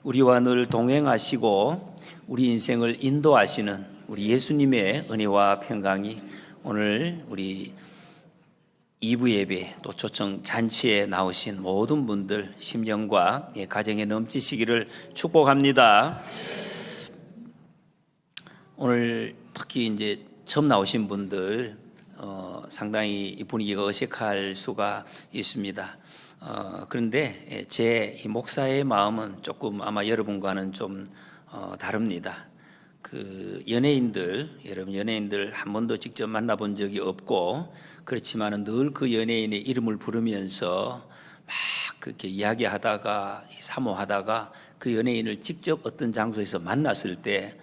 우리와 늘 동행하시고 우리 인생을 인도하시는 우리 예수님의 은혜와 평강이 오늘 우리 2부 예배 또 초청 잔치에 나오신 모든 분들 심령과 가정에 넘치시기를 축복합니다. 오늘 특히 이제 처음 나오신 분들 상당히 이 분위기가 어색할 수가 있습니다. 그런데 제 이 목사의 마음은 조금 아마 여러분과는 좀 다릅니다. 그 여러분 연예인들 한 번도 직접 만나본 적이 없고 그렇지만은 늘 그 연예인의 이름을 부르면서 막 그렇게 이야기하다가 사모하다가 그 연예인을 직접 어떤 장소에서 만났을 때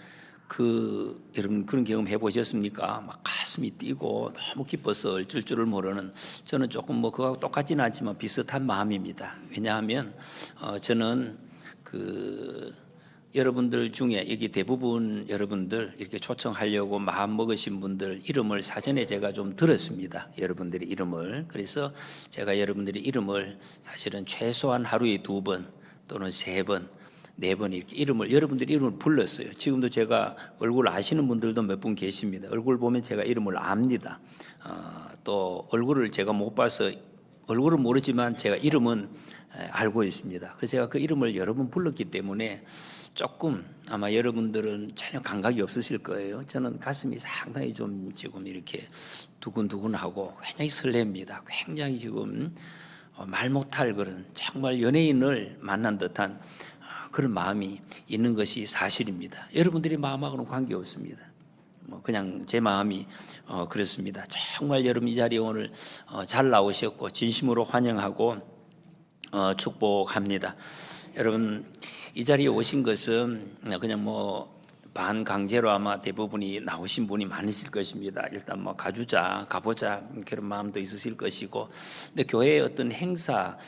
여러분 그런 경험 해보셨습니까? 막 가슴이 뛰고 너무 기뻐서 어쩔 줄을 모르는, 저는 조금 그거하고 똑같지는 않지만 비슷한 마음입니다. 왜냐하면 저는 여러분들 중에 여기 대부분 여러분들 이렇게 초청하려고 마음 먹으신 분들 이름을 사전에 제가 좀 들었습니다. 여러분들의 이름을. 그래서 제가 여러분들의 이름을 사실은 최소한 하루에 2번 또는 3번 4번 이렇게 여러분들의 이름을 불렀어요. 지금도 제가 얼굴 아시는 분들도 몇 분 계십니다. 얼굴 보면 제가 이름을 압니다. 또 얼굴을 제가 못 봐서 얼굴은 모르지만 제가 이름은 알고 있습니다. 그래서 제가 그 이름을 여러 번 불렀기 때문에 조금 아마 여러분들은 전혀 감각이 없으실 거예요. 저는 가슴이 상당히 좀 지금 이렇게 두근두근하고 굉장히 설렙니다. 굉장히 지금 말 못할 그런 정말 연예인을 만난 듯한 그런 마음이 있는 것이 사실입니다. 여러분들의 마음하고는 관계없습니다. 그냥 제 마음이 그렇습니다. 정말 여러분 이 자리에 오늘 잘 나오셨고 진심으로 환영하고 축복합니다. 여러분 이 자리에 오신 것은 그냥 반강제로 아마 대부분이 나오신 분이 많으실 것입니다. 일단 가보자 그런 마음도 있으실 것이고, 근데 교회의 어떤 행사,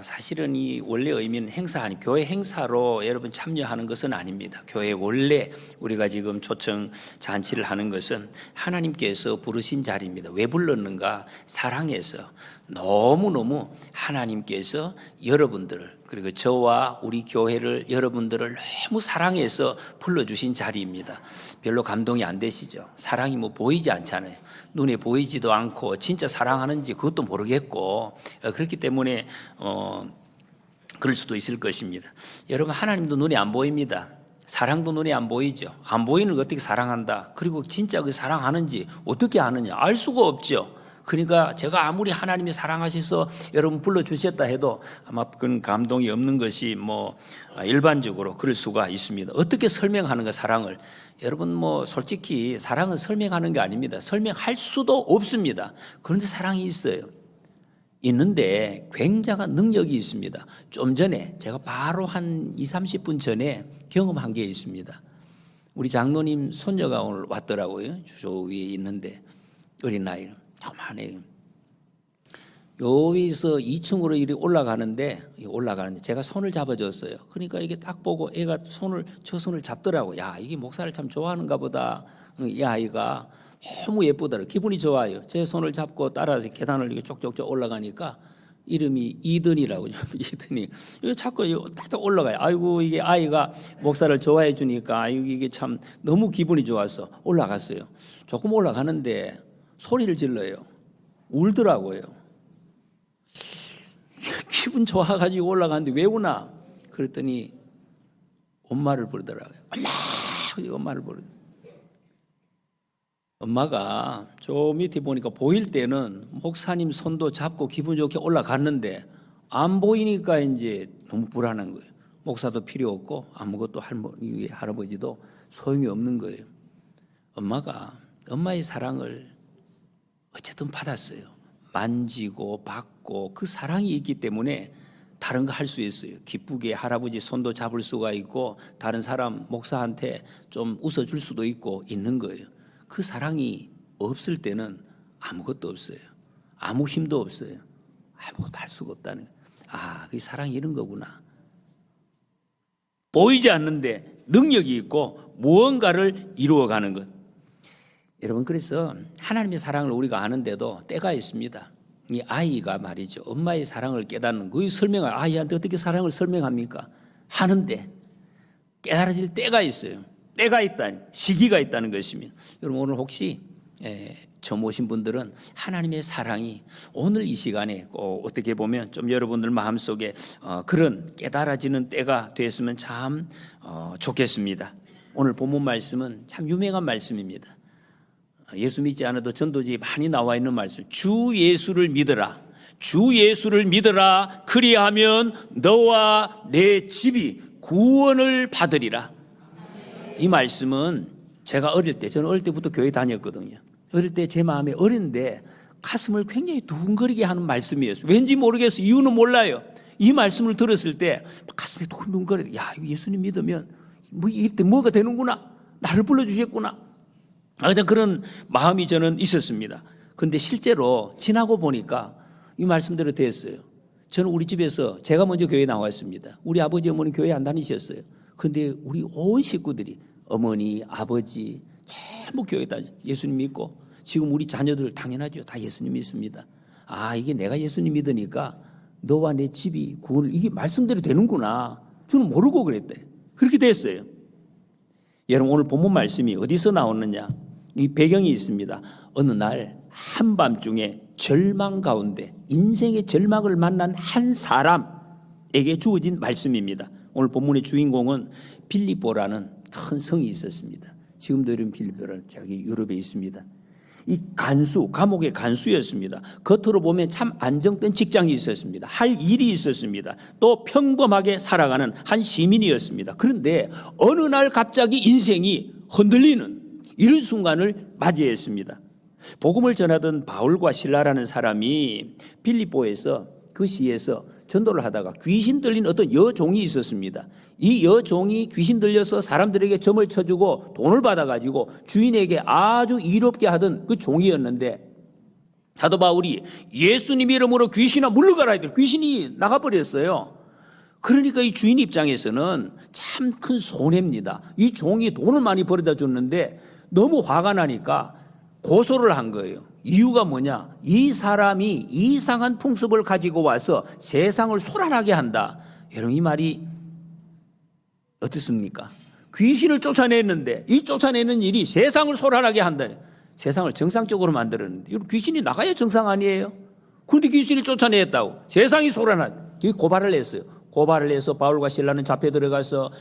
사실은 이 원래 의미는 행사 아니 교회 행사로 여러분 참여하는 것은 아닙니다. 교회 원래 우리가 지금 초청 잔치를 하는 것은 하나님께서 부르신 자리입니다. 왜 불렀는가? 사랑해서 너무너무 하나님께서 여러분들을, 그리고 저와 우리 교회를, 여러분들을 너무 사랑해서 불러주신 자리입니다. 별로 감동이 안 되시죠? 사랑이 보이지 않잖아요. 눈에 보이지도 않고 진짜 사랑하는지 그것도 모르겠고, 그렇기 때문에 그럴 수도 있을 것입니다. 여러분 하나님도 눈에 안 보입니다. 사랑도 눈에 안 보이죠. 안 보이는 걸 어떻게 사랑한다? 그리고 진짜 그 사랑하는지 어떻게 아느냐? 알 수가 없죠. 그러니까 제가 아무리 하나님이 사랑하셔서 여러분 불러주셨다 해도 아마 그런 감동이 없는 것이 일반적으로 그럴 수가 있습니다. 어떻게 설명하는가 사랑을? 여러분 솔직히 사랑은 설명하는 게 아닙니다. 설명할 수도 없습니다. 그런데 사랑이 있어요. 있는데 굉장한 능력이 있습니다. 좀 전에 제가 바로 한 20-30분 전에 경험한 게 있습니다. 우리 장로님 손녀가 오늘 왔더라고요. 저 위에 있는데 어린아이 요만해. 여기서 2층으로 이렇게 올라가는데 제가 손을 잡아줬어요. 그러니까 이게 딱 보고 애가 저 손을 잡더라고. 야, 이게 목사를 참 좋아하는가 보다. 이 아이가 너무 예쁘더라고요. 기분이 좋아요. 제 손을 잡고 따라서 계단을 이렇게 쪽쪽쪽 올라가니까 이름이 이든이라고. 이든이. 이거 자꾸 딱 올라가요. 아이고, 이게 아이가 목사를 좋아해 주니까 이게 참 너무 기분이 좋아서 올라갔어요. 조금 올라가는데 소리를 질러요. 울더라고요. 기분 좋아가지고 올라가는데 왜 우나? 그랬더니 엄마를 부르더라고요. 엄마를 부르더라고요. 엄마가 저 밑에 보니까 보일 때는 목사님 손도 잡고 기분 좋게 올라갔는데 안 보이니까 이제 너무 불안한 거예요. 목사도 필요 없고 아무것도 할아버지도 소용이 없는 거예요. 엄마가 엄마의 사랑을 어쨌든 받았어요. 만지고 받고 그 사랑이 있기 때문에 다른 거 할 수 있어요. 기쁘게 할아버지 손도 잡을 수가 있고 다른 사람 목사한테 좀 웃어줄 수도 있고 있는 거예요. 그 사랑이 없을 때는 아무것도 없어요. 아무 힘도 없어요. 아무것도 할 수가 없다는 거예요. 그 사랑이 이런 거구나. 보이지 않는데 능력이 있고 무언가를 이루어가는 것. 여러분 그래서 하나님의 사랑을 우리가 아는데도 때가 있습니다. 이 아이가 말이죠. 엄마의 사랑을 깨닫는 그 아이한테 어떻게 사랑을 설명합니까? 하는데 깨달아질 때가 있어요. 때가 있다니, 시기가 있다는 것입니다. 여러분 오늘 혹시 처음 오신 분들은 하나님의 사랑이 오늘 이 시간에 어떻게 보면 좀 여러분들 마음속에 그런 깨달아지는 때가 됐으면 참 좋겠습니다. 오늘 본문 말씀은 참 유명한 말씀입니다. 예수 믿지 않아도 전도지에 많이 나와 있는 말씀. 주 예수를 믿어라. 주 예수를 믿어라. 그리하면 너와 내 집이 구원을 받으리라. 이 말씀은 제가 저는 어릴 때부터 교회 다녔거든요. 어릴 때 제 마음에 어린데 가슴을 굉장히 두근거리게 하는 말씀이었어요. 왠지 모르겠어요. 이유는 몰라요. 이 말씀을 들었을 때 가슴이 두근거려요. 야, 예수님 믿으면 이때 뭐가 되는구나. 나를 불러주셨구나. 그런 마음이 저는 있었습니다. 그런데 실제로 지나고 보니까 이 말씀대로 됐어요. 저는 우리 집에서 제가 먼저 교회에 나왔습니다. 우리 아버지 어머니 교회 안 다니셨어요. 그런데 우리 온 식구들이 어머니, 아버지 전부 교회에 다니죠. 예수님 믿고 지금 우리 자녀들 당연하죠. 다 예수님 믿습니다. 이게 내가 예수님 믿으니까 너와 내 집이 구원을 이게 말씀대로 되는구나. 저는 모르고 그랬대. 그렇게 됐어요. 여러분 오늘 본문 말씀이 어디서 나오느냐? 이 배경이 있습니다. 어느 날 한밤중에 절망 가운데 인생의 절망을 만난 한 사람에게 주어진 말씀입니다. 오늘 본문의 주인공은 빌립보라는 큰 성이 있었습니다. 지금도 이런 빌립보는 저기 유럽에 있습니다. 이 감옥의 간수였습니다. 겉으로 보면 참 안정된 직장이 있었습니다. 할 일이 있었습니다. 또 평범하게 살아가는 한 시민이었습니다. 그런데 어느 날 갑자기 인생이 흔들리는 이런 순간을 맞이했습니다. 복음을 전하던 바울과 실라라는 사람이 빌립보에서 그 시에서 전도를 하다가 귀신 들린 어떤 여종이 있었습니다. 이 여종이 귀신 들려서 사람들에게 점을 쳐주고 돈을 받아가지고 주인에게 아주 이롭게 하던 그 종이었는데 사도 바울이 예수님 이름으로 귀신아 물러가라 했더니 귀신이 나가버렸어요. 그러니까 이 주인 입장에서는 참 큰 손해입니다. 이 종이 돈을 많이 벌어다 줬는데 너무 화가 나니까 고소를 한 거예요. 이유가 뭐냐? 이 사람이 이상한 풍습을 가지고 와서 세상을 소란하게 한다. 여러분 이 말이 어떻습니까? 귀신을 쫓아냈는데 이 쫓아내는 일이 세상을 소란하게 한다. 세상을 정상적으로 만들었는데 귀신이 나가야 정상 아니에요? 그런데 귀신을 쫓아냈다고 세상이 소란하게 고발을 했어요. 고발을 해서 바울과 실라는 잡혀 들어가서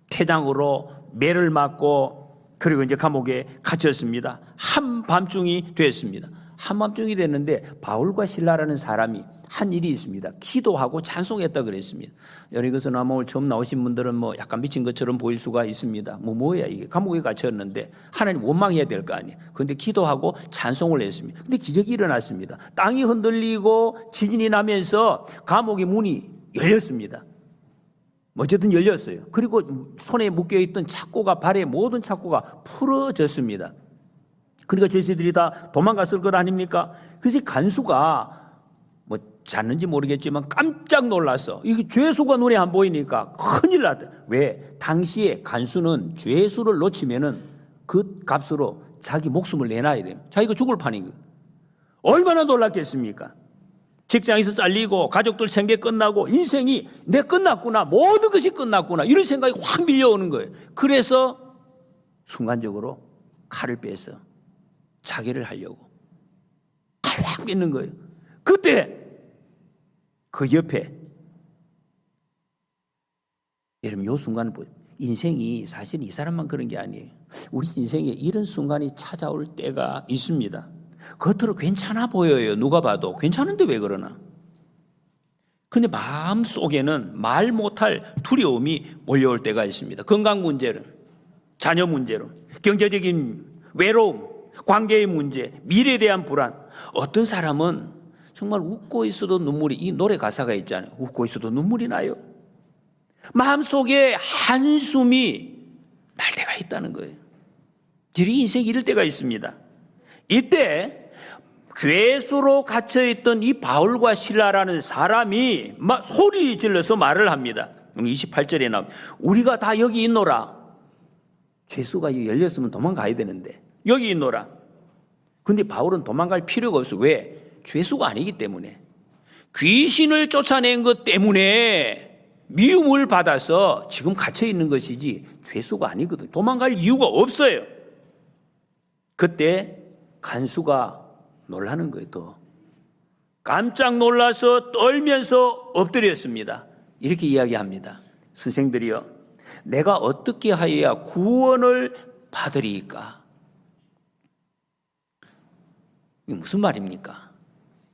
태장으로 매를 맞고 그리고 이제 감옥에 갇혔습니다. 한밤중이 됐습니다. 한밤중이 됐는데 바울과 실라라는 사람이 한 일이 있습니다. 기도하고 찬송했다 그랬습니다. 여러분 이것은 아마 오늘 처음 나오신 분들은 약간 미친 것처럼 보일 수가 있습니다. 뭐야 이게 감옥에 갇혔는데 하나님 원망해야 될 거 아니에요. 그런데 기도하고 찬송을 했습니다. 근데 기적이 일어났습니다. 땅이 흔들리고 지진이 나면서 감옥의 문이 열렸습니다. 어쨌든 열렸어요. 그리고 손에 묶여있던 착고가 발에 모든 착고가 풀어졌습니다. 그러니까 저희들이 다 도망갔을 것 아닙니까? 그래서 간수가 잤는지 모르겠지만 깜짝 놀라서 이게 죄수가 눈에 안 보이니까 큰일 났다. 왜? 당시에 간수는 죄수를 놓치면은 그 값으로 자기 목숨을 내놔야 돼요. 자기가 죽을 판이거든요. 얼마나 놀랐겠습니까? 직장에서 잘리고 가족들 생계 끝나고 인생이 내 끝났구나. 모든 것이 끝났구나. 이런 생각이 확 밀려오는 거예요. 그래서 순간적으로 칼을 빼서 자기를 하려고 칼을 확 뺏는 거예요. 그때 그 옆에 여러분 요 순간을 보세요. 인생이 사실 이 사람만 그런 게 아니에요. 우리 인생에 이런 순간이 찾아올 때가 있습니다. 겉으로 괜찮아 보여요. 누가 봐도 괜찮은데 왜 그러나? 근데 마음속에는 말 못할 두려움이 몰려올 때가 있습니다. 건강 문제로, 자녀 문제로, 경제적인 외로움, 관계의 문제, 미래에 대한 불안. 어떤 사람은 정말 웃고 있어도 눈물이, 이 노래 가사가 있잖아요. 웃고 있어도 눈물이 나요. 마음속에 한숨이 날 때가 있다는 거예요. 우리 인생이 이럴 때가 있습니다. 이때 죄수로 갇혀있던 이 바울과 실라라는 사람이 막 소리 질러서 말을 합니다. 28절에 나옵니다. 우리가 다 여기 있노라. 죄수가 열렸으면 도망가야 되는데 여기 있노라. 근데 바울은 도망갈 필요가 없어. 왜? 죄수가 아니기 때문에. 귀신을 쫓아낸 것 때문에 미움을 받아서 지금 갇혀 있는 것이지 죄수가 아니거든. 도망갈 이유가 없어요. 그때 간수가 놀라는 거예요. 더 깜짝 놀라서 떨면서 엎드렸습니다. 이렇게 이야기합니다. 선생들이여, 내가 어떻게 하여야 구원을 받으리이까? 이게 무슨 말입니까?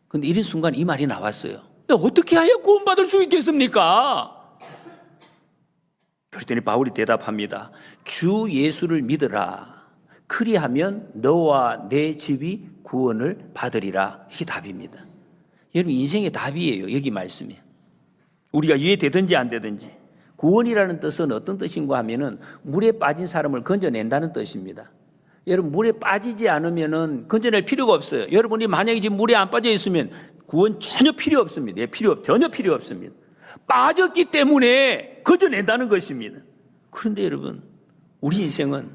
근데 이런 순간 이 말이 나왔어요. 어떻게 하여 구원받을 수 있겠습니까? 그랬더니 바울이 대답합니다. 주 예수를 믿으라. 그리하면 너와 내 집이 구원을 받으리라. 이게 답입니다. 여러분, 인생의 답이에요. 여기 말씀이. 우리가 이해되든지 안 되든지. 구원이라는 뜻은 어떤 뜻인가 하면은 물에 빠진 사람을 건져낸다는 뜻입니다. 여러분, 물에 빠지지 않으면은 건져낼 필요가 없어요. 여러분이 만약에 지금 물에 안 빠져 있으면 구원 전혀 필요 없습니다. 전혀 필요 없습니다. 빠졌기 때문에 건져낸다는 것입니다. 그런데 여러분, 우리 인생은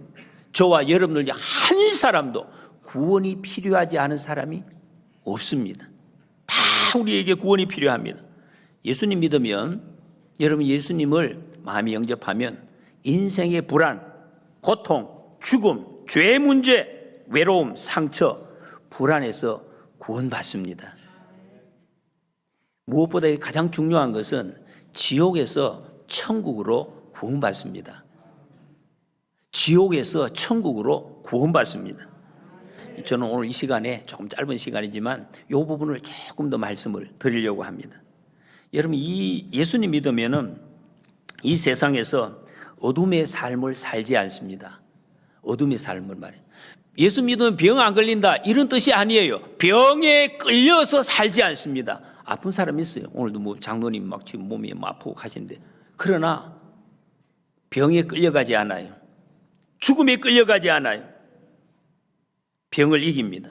저와 여러분들 한 사람도 구원이 필요하지 않은 사람이 없습니다. 다 우리에게 구원이 필요합니다. 예수님 믿으면, 여러분 예수님을 마음에 영접하면 인생의 불안, 고통, 죽음, 죄 문제, 외로움, 상처, 불안에서 구원받습니다. 무엇보다 가장 중요한 것은 지옥에서 천국으로 구원받습니다. 지옥에서 천국으로 구원받습니다. 저는 오늘 이 시간에 조금 짧은 시간이지만 이 부분을 조금 더 말씀을 드리려고 합니다. 여러분, 이 예수님 믿으면은 이 세상에서 어둠의 삶을 살지 않습니다. 어둠의 삶을 말해요. 예수 믿으면 병 안 걸린다 이런 뜻이 아니에요. 병에 끌려서 살지 않습니다. 아픈 사람 있어요. 오늘도 뭐 장로님 막 지금 몸이 아프고 가시는데, 그러나 병에 끌려가지 않아요. 죽음에 끌려가지 않아요. 병을 이깁니다.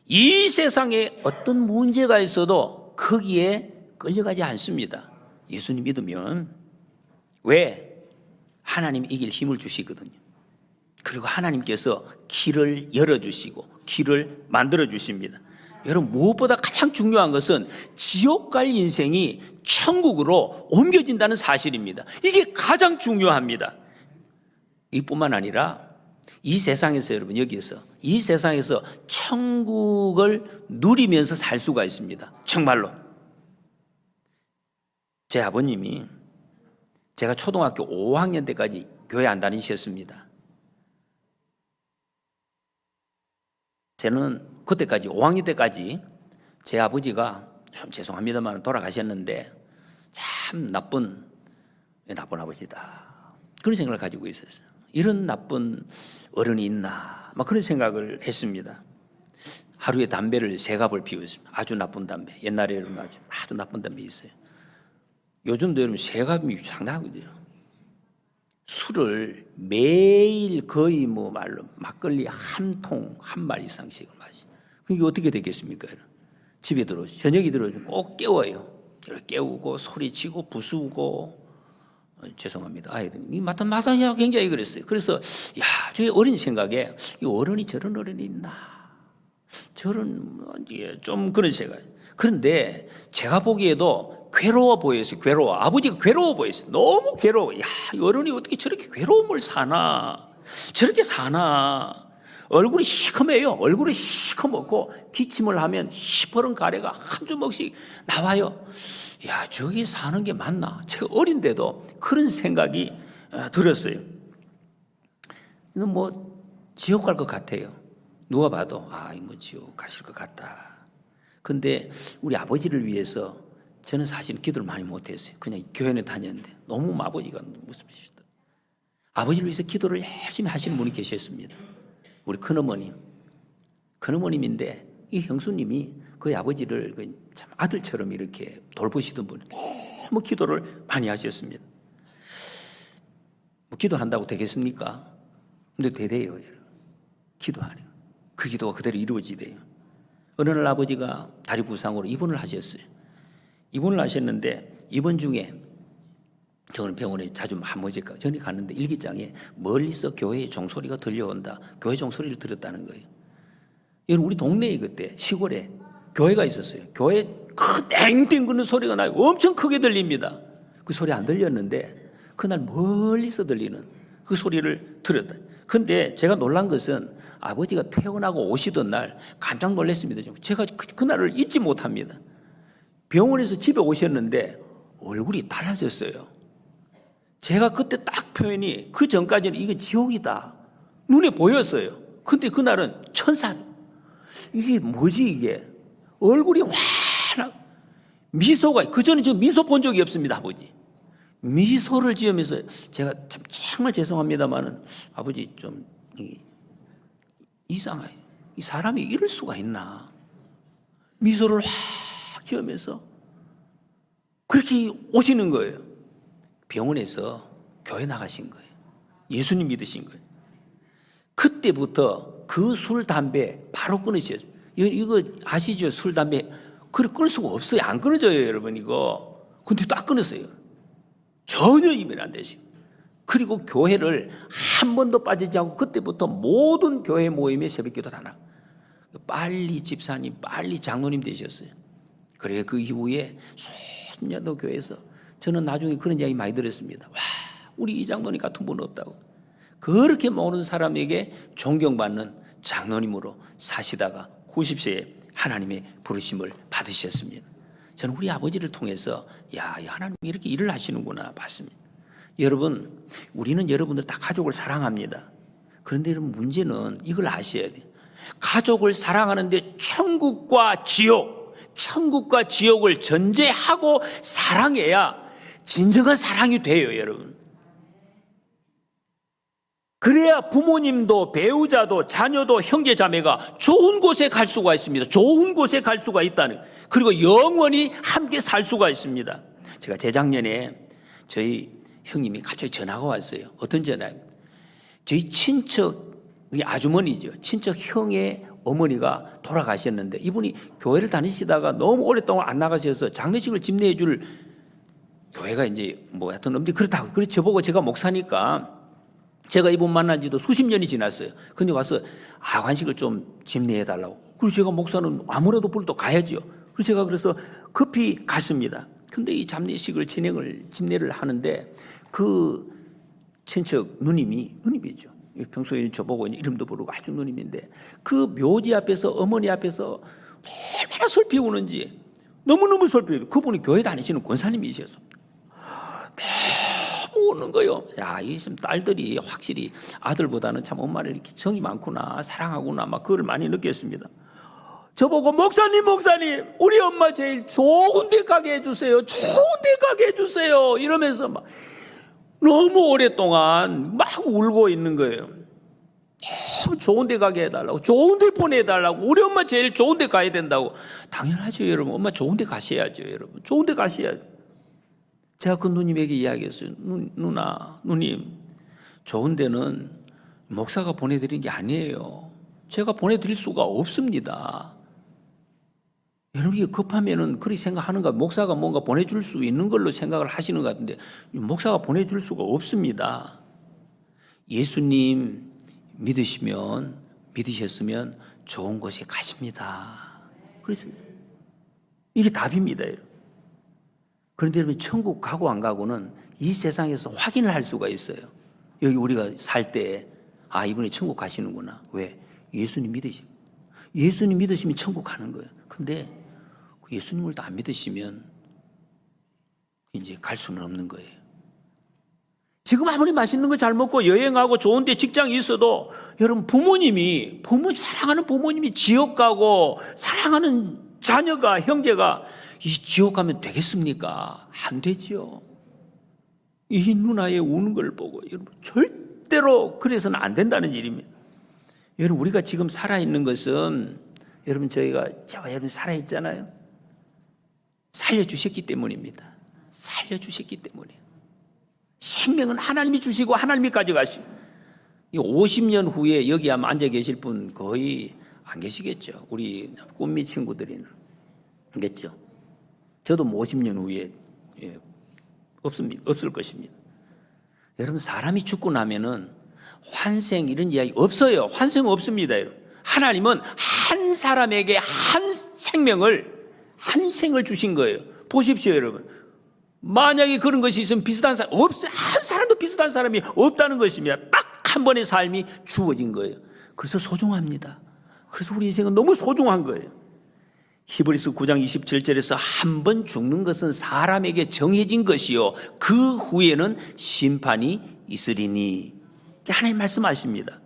이 세상에 어떤 문제가 있어도 거기에 끌려가지 않습니다. 예수님 믿으면. 왜? 하나님 이길 힘을 주시거든요. 그리고 하나님께서 길을 열어주시고 길을 만들어주십니다. 여러분, 무엇보다 가장 중요한 것은 지옥 갈 인생이 천국으로 옮겨진다는 사실입니다. 이게 가장 중요합니다. 이뿐만 아니라 이 세상에서, 여러분 여기서 이 세상에서 천국을 누리면서 살 수가 있습니다. 정말로. 제 아버님이 제가 초등학교 5학년 때까지 교회 안 다니셨습니다. 저는 그때까지 5학년 때까지 제 아버지가 좀 죄송합니다만 돌아가셨는데 참 나쁜 아버지다, 그런 생각을 가지고 있었어요. 이런 나쁜 어른이 있나 막 그런 생각을 했습니다. 하루에 담배를 3갑을 피웠습니다. 아주 나쁜 담배. 옛날에 여러분 아주 나쁜 담배 있어요. 요즘도 여러분 3갑이 상당하거든요. 술을 매일 거의 뭐 말로 막걸리 한 통, 한 말 이상씩을 마시. 그게 어떻게 되겠습니까? 집에 들어오죠. 저녁에 들어오죠. 꼭 깨워요. 깨우고 소리치고 부수고. 죄송합니다. 아이들이 마땅마땅해야 굉장히 그랬어요. 그래서 야, 저희 어린 생각에 이 어른이 저런 어른이 있나? 저런 좀 그런 생각. 그런데 제가 보기에도 괴로워 보였어요. 괴로워. 아버지가 괴로워 보였어요. 너무 괴로워. 야, 이 어른이 어떻게 저렇게 괴로움을 사나? 저렇게 사나? 얼굴이 시커매요. 얼굴이 시커멓고 기침을 하면 시퍼런 가래가 한 주먹씩 나와요. 야, 저기 사는 게 맞나? 제가 어린데도 그런 생각이 들었어요. 이건 뭐 지옥 갈 것 같아요. 누가 봐도 뭐 지옥 가실 것 같다. 근데 우리 아버지를 위해서 저는 사실 기도를 많이 못했어요. 그냥 교회는 다녔는데 너무 아버지가 무섭시다. 아버지를 위해서 기도를 열심히 하시는 분이 계셨습니다. 우리 큰어머님인데 이 형수님이 그 아버지를 참 아들처럼 이렇게 돌보시던 분, 너무 기도를 많이 하셨습니다. 뭐 기도한다고 되겠습니까? 근데 되대요. 기도하네요. 그 기도가 그대로 이루어지대요. 어느 날 아버지가 다리 부상으로 입원을 하셨어요. 입원을 하셨는데 입원 중에 저는 병원에 자주 한 번씩 전에 갔는데 일기장에 멀리서 교회의 종소리가 들려온다. 교회 종소리를 들었다는 거예요. 여러분, 우리 동네에 그때 시골에 교회가 있었어요. 교회 그 땡땡 거는 소리가 나요. 엄청 크게 들립니다. 그 소리 안 들렸는데 그날 멀리서 들리는 그 소리를 들었다. 근데 제가 놀란 것은 아버지가 퇴원하고 오시던 날 깜짝 놀랐습니다. 제가 그날을 잊지 못합니다. 병원에서 집에 오셨는데 얼굴이 달라졌어요. 제가 그때 딱 표현이, 그 전까지는 이거 지옥이다 눈에 보였어요. 근데 그날은 천사. 이게 뭐지 이게? 얼굴이 환하고 미소가, 그전에 저 미소 본 적이 없습니다. 아버지 미소를 지으면서, 제가 참 정말 죄송합니다만은 아버지 좀 이상해요. 이 사람이 이럴 수가 있나? 미소를 확 지으면서 그렇게 오시는 거예요. 병원에서 교회 나가신 거예요. 예수님 믿으신 거예요. 그때부터 그 술, 담배 바로 끊으셔요. 이거 아시죠? 술, 담배 끊을 수가 없어요. 안 끊어져요, 여러분 이거. 근데 딱 끊었어요. 전혀 이면 안 되시고. 그리고 교회를 한 번도 빠지지 않고 그때부터 모든 교회 모임에 새벽기도 다 나가. 빨리 집사님, 빨리 장로님 되셨어요. 그래 그 이후에 수십 년도 교회에서 저는 나중에 그런 이야기 많이 들었습니다. 와, 우리 이 장로님 같은 분 없다고. 그렇게 모든 사람에게 존경받는 장로님으로 사시다가 90세에 하나님의 부르심을 받으셨습니다. 저는 우리 아버지를 통해서 야, 하나님이 이렇게 일을 하시는구나 봤습니다. 여러분, 우리는 여러분들 다 가족을 사랑합니다. 그런데 여러분, 문제는 이걸 아셔야 돼요. 가족을 사랑하는데 천국과 지옥을 전제하고 사랑해야 진정한 사랑이 돼요, 여러분. 그래야 부모님도 배우자도 자녀도 형제자매가 좋은 곳에 갈 수가 있습니다. 좋은 곳에 갈 수가 있다는, 그리고 영원히 함께 살 수가 있습니다. 제가 재작년에 저희 형님이 갑자기 전화가 왔어요. 어떤 전화입니까? 저희 친척 아주머니죠. 친척 형의 어머니가 돌아가셨는데 이분이 교회를 다니시다가 너무 오랫동안 안 나가셔서 장례식을 집례해 줄 교회가 이제 뭐 하여튼 없는데 그렇다고. 그래서 저보고 제가 목사니까 제가 이분 만난 지도 수십 년이 지났어요. 근데 와서 관식을 좀 집례해 달라고. 그리고 제가 목사는 아무래도 불도 가야죠. 그래서 제가 급히 갔습니다. 근데 이 장례식을 집례를 하는데 그 친척 누님이죠. 평소에 저보고 이름도 부르고 아주 누님인데 그 묘지 앞에서 어머니 앞에서 얼마나 슬피 우는지 너무너무 슬피. 그분이 교회 다니시는 권사님이셨어. 너무 우는 거예요. 야, 이 딸들이 확실히 아들보다는 참 엄마를 이렇게 정이 많구나, 사랑하구나, 막 그걸 많이 느꼈습니다. 저보고 목사님 우리 엄마 제일 좋은 데 가게 해주세요. 좋은 데 가게 해주세요. 이러면서 막 너무 오랫동안 막 울고 있는 거예요. 너무 좋은 데 가게 해달라고, 좋은 데 보내달라고, 우리 엄마 제일 좋은 데 가야 된다고. 당연하죠, 여러분. 엄마 좋은 데 가셔야죠, 여러분. 좋은 데 가셔야죠. 제가 그 누님에게 이야기했어요. 누님, 좋은 데는 목사가 보내드린 게 아니에요. 제가 보내드릴 수가 없습니다. 여러분, 이게 급하면은 그렇게 생각하는가? 목사가 뭔가 보내줄 수 있는 걸로 생각을 하시는 것 같은데 목사가 보내줄 수가 없습니다. 예수님 믿으셨으면 좋은 곳에 가십니다. 그래서 이게 답입니다, 여러분. 그런데 여러분, 천국 가고 안 가고는 이 세상에서 확인을 할 수가 있어요. 여기 우리가 살 때 이분이 천국 가시는구나. 왜? 예수님 믿으시면 천국 가는 거예요. 근데 예수님을 안 믿으시면 이제 갈 수는 없는 거예요. 지금 아무리 맛있는 거 잘 먹고 여행하고 좋은 데 직장이 있어도 여러분, 사랑하는 부모님이 지옥 가고 사랑하는 자녀가, 형제가 이 지옥 가면 되겠습니까? 안 되죠. 이 누나의 우는 걸 보고 여러분, 절대로 그래서는 안 된다는 일입니다. 여러분, 우리가 지금 살아있는 것은 여러분, 저희가 여러분 살아있잖아요. 살려주셨기 때문입니다. 살려주셨기 때문이에요. 생명은 하나님이 주시고 하나님이 가져가시고. 50년 후에 여기 아마 앉아 계실 분 거의 안 계시겠죠. 우리 꽃미 친구들이는. 겠죠. 저도 50년 후에 없을 것입니다. 여러분, 사람이 죽고 나면은 환생 이런 이야기 없어요. 환생 없습니다. 여러분. 하나님은 한 사람에게 한 생을 주신 거예요. 보십시오, 여러분. 만약에 그런 것이 있으면 비슷한 사람 없어요. 한 사람도 비슷한 사람이 없다는 것입니다. 딱 한 번의 삶이 주어진 거예요. 그래서 소중합니다. 그래서 우리 인생은 너무 소중한 거예요. 히브리서 9장 27절에서 한 번 죽는 것은 사람에게 정해진 것이요 그 후에는 심판이 있으리니, 하나님 말씀하십니다.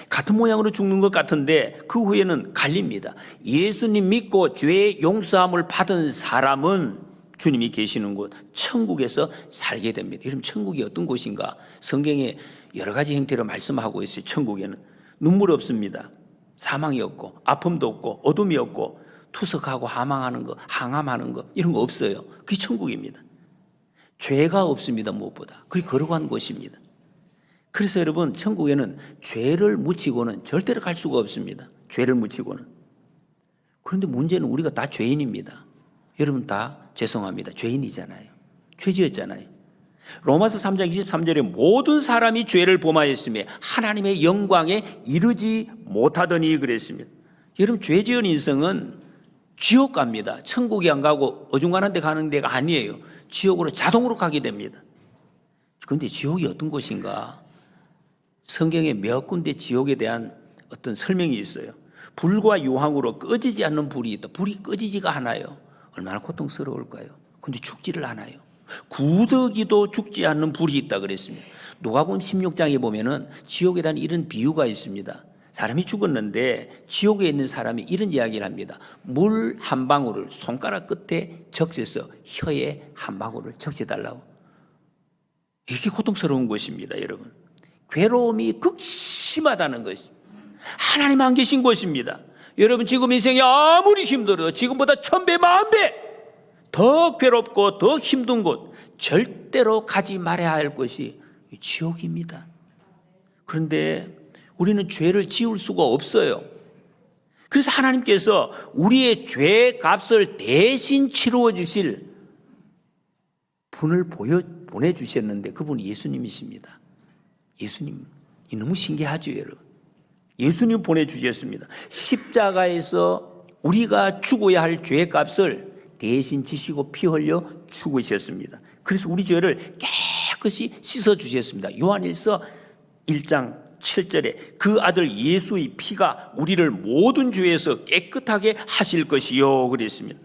같은 모양으로 죽는 것 같은데 그 후에는 갈립니다. 예수님 믿고 죄의 용서함을 받은 사람은 주님이 계시는 곳 천국에서 살게 됩니다. 여러분, 천국이 어떤 곳인가? 성경에 여러 가지 형태로 말씀하고 있어요. 천국에는 눈물 없습니다. 사망이 없고 아픔도 없고 어둠이 없고 투석하고 항암하는 거 이런 거 없어요. 그게 천국입니다. 죄가 없습니다. 무엇보다 그게 거룩한 곳입니다. 그래서 여러분, 천국에는 죄를 묻히고는 절대로 갈 수가 없습니다. 죄를 묻히고는. 그런데 문제는 우리가 다 죄인입니다. 여러분 다 죄송합니다. 죄인이잖아요. 죄 지었잖아요. 로마서 3장 23절에 모든 사람이 죄를 범하였으며 하나님의 영광에 이르지 못하더니 그랬습니다. 여러분, 죄 지은 인생은 지옥 갑니다. 천국에 안 가고 어중간한 데 가는 데가 아니에요. 지옥으로 자동으로 가게 됩니다. 그런데 지옥이 어떤 곳인가? 성경에 몇 군데 지옥에 대한 어떤 설명이 있어요. 불과 유황으로 꺼지지 않는 불이 있다. 불이 꺼지지가 않아요. 얼마나 고통스러울까요? 근데 죽지를 않아요. 구더기도 죽지 않는 불이 있다 그랬습니다. 누가복음 16장에 보면은 지옥에 대한 이런 비유가 있습니다. 사람이 죽었는데 지옥에 있는 사람이 이런 이야기를 합니다. 물 한 방울을 손가락 끝에 적셔서 혀에 한 방울을 적셔달라고. 이게 고통스러운 것입니다, 여러분. 괴로움이 극심하다는 것이 하나님 안 계신 곳입니다. 여러분, 지금 인생이 아무리 힘들어도 지금보다 1000배, 10,000배 더 괴롭고 더 힘든 곳, 절대로 가지 말아야 할 것이 지옥입니다. 그런데 우리는 죄를 지울 수가 없어요. 그래서 하나님께서 우리의 죄 값을 대신 치루어 주실 분을 보내주셨는데 그분이 예수님이십니다. 예수님, 너무 신기하죠, 여러분. 예수님 보내주셨습니다. 십자가에서 우리가 죽어야 할 죄 값을 대신 지시고 피 흘려 죽으셨습니다. 그래서 우리 죄를 깨끗이 씻어주셨습니다. 요한일서 1장 7절에 그 아들 예수의 피가 우리를 모든 죄에서 깨끗하게 하실 것이요 그랬습니다.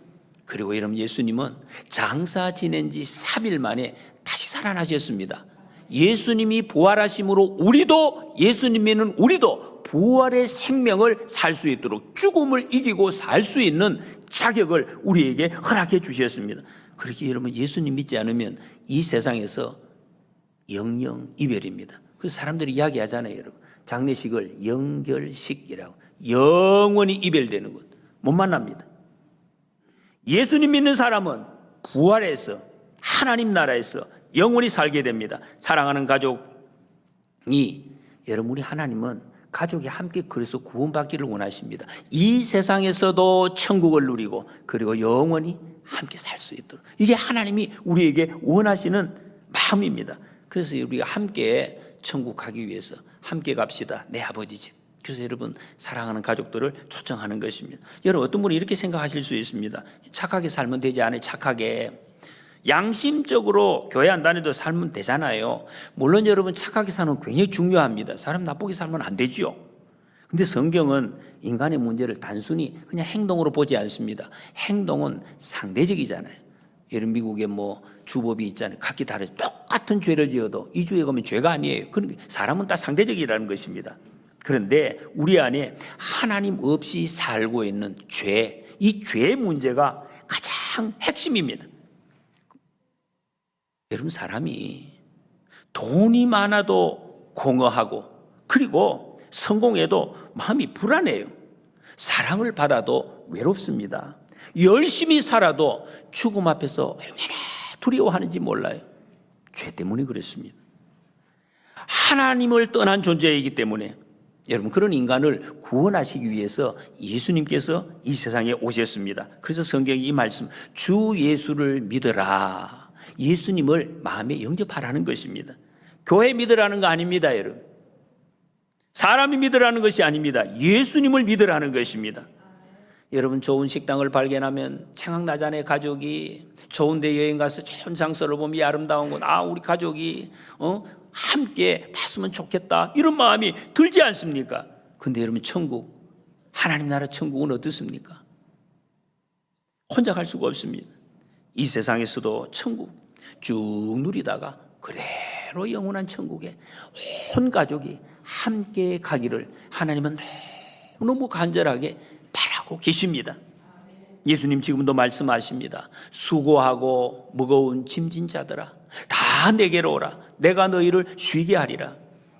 그리고 여러분, 예수님은 장사 지낸 지 3일 만에 다시 살아나셨습니다. 예수님이 부활하심으로 예수님에는 우리도 부활의 생명을 살 수 있도록 죽음을 이기고 살 수 있는 자격을 우리에게 허락해 주셨습니다. 그렇게 여러분, 예수님 믿지 않으면 이 세상에서 영영 이별입니다. 그래서 사람들이 이야기하잖아요, 여러분. 장례식을 영결식이라고. 영원히 이별되는 것. 못 만납니다. 예수님 믿는 사람은 부활해서 하나님 나라에서 영원히 살게 됩니다. 사랑하는 가족이, 여러분, 우리 하나님은 가족이 함께 그래서 구원받기를 원하십니다. 이 세상에서도 천국을 누리고 그리고 영원히 함께 살 수 있도록. 이게 하나님이 우리에게 원하시는 마음입니다. 그래서 우리가 함께 천국 가기 위해서 함께 갑시다. 내 아버지 집. 그래서 여러분, 사랑하는 가족들을 초청하는 것입니다. 여러분, 어떤 분이 이렇게 생각하실 수 있습니다. 착하게 살면 되지 않아요? 착하게. 양심적으로 교회 안 다녀도 살면 되잖아요. 물론 여러분, 착하게 사는 건 굉장히 중요합니다. 사람 나쁘게 살면 안 되지요. 근데 성경은 인간의 문제를 단순히 그냥 행동으로 보지 않습니다. 행동은 상대적이잖아요. 예를 미국에 주법이 있잖아요. 각기 다르죠. 똑같은 죄를 지어도 2주에 가면 죄가 아니에요. 그러니까 사람은 다 상대적이라는 것입니다. 그런데 우리 안에 하나님 없이 살고 있는 죄, 이 죄 문제가 가장 핵심입니다. 여러분, 사람이 돈이 많아도 공허하고 그리고 성공해도 마음이 불안해요. 사랑을 받아도 외롭습니다. 열심히 살아도 죽음 앞에서 얼마나 두려워하는지 몰라요. 죄 때문에 그렇습니다. 하나님을 떠난 존재이기 때문에 여러분, 그런 인간을 구원하시기 위해서 예수님께서 이 세상에 오셨습니다. 그래서 성경이 이 말씀, 주 예수를 믿어라. 예수님을 마음에 영접하라는 것입니다. 교회 믿으라는 거 아닙니다, 여러분. 사람이 믿으라는 것이 아닙니다. 예수님을 믿으라는 것입니다. 여러분 좋은 식당을 발견하면 생각나잖아요. 가족이 좋은 데 여행 가서 좋은 장소를 보면 이 아름다운 곳, 우리 가족이 함께 봤으면 좋겠다 이런 마음이 들지 않습니까? 근데 여러분 천국, 하나님 나라 천국은 어떻습니까? 혼자 갈 수가 없습니다. 이 세상에서도 천국 쭉 누리다가 그대로 영원한 천국에 온 가족이 함께 가기를 하나님은 너무 간절하게 바라고 계십니다. 예수님 지금도 말씀하십니다. 수고하고 무거운 짐진 자들아 다 내게로 오라. 내가 너희를 쉬게 하리라.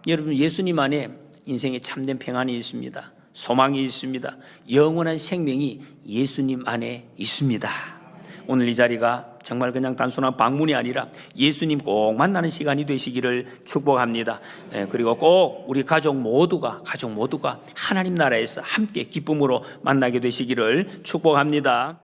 여러분 예수님 안에 인생에 참된 평안이 있습니다. 소망이 있습니다. 영원한 생명이 예수님 안에 있습니다. 오늘 이 자리가 정말 그냥 단순한 방문이 아니라 예수님 꼭 만나는 시간이 되시기를 축복합니다. 그리고 꼭 우리 가족 모두가 하나님 나라에서 함께 기쁨으로 만나게 되시기를 축복합니다.